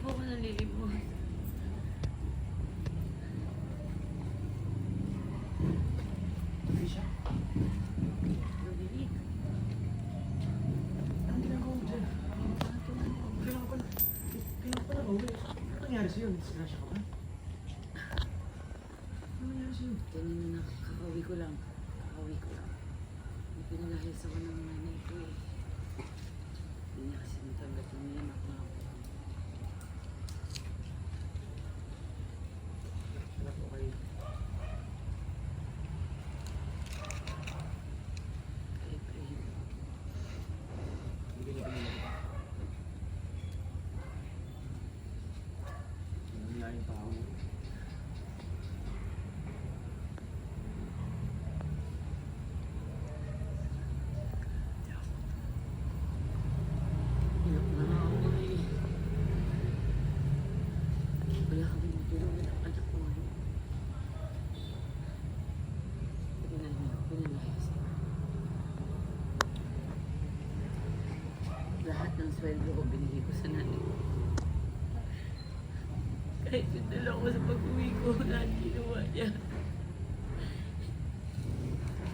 po ako nalilimot. Hindi siya. Dominic. Ang ginagawa mo dyan? Kailangan pa na uwi. Ano nangyari sa'yo? Disgrasya ka ba? Ano nangyari sa'yo? Kanina na kakauwi ko lang. May pinalahis ako ng nanay ko eh. Hindi niya kasi natanggap yung anak na ako. Anak ko kayo. Kay Prem. Hindi ka niya pinilagay. Nangyaya yung tao mo. Iyak na nga ako eh. Wala kami matulungan ang anak ko ngayon. Pinalahis. Lahat ng sweldo ko binigay ko sa nanay ko. Kahit yung dala ko sa pag-uwi ko, lahat ginawa niya.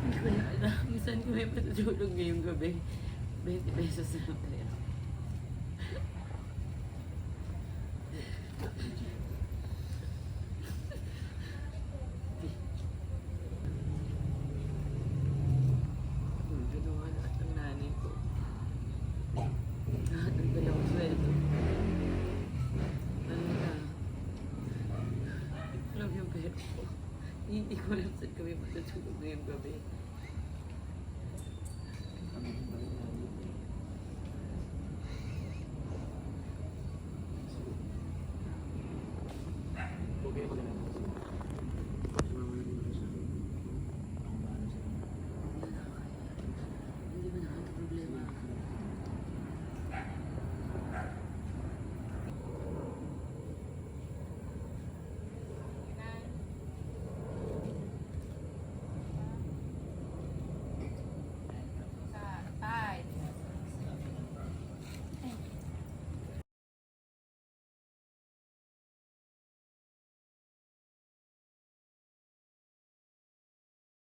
Hindi ko na alam. Minsan ko may matutulog ngayong gabi. 20 pesos na lang pera. Ginawa lahat ng nanay ko. Lahat ng dalawang sweldo. Ano na? Alam yung pera ko. Hindi ko alam saan kami matutulog ngayong gabi.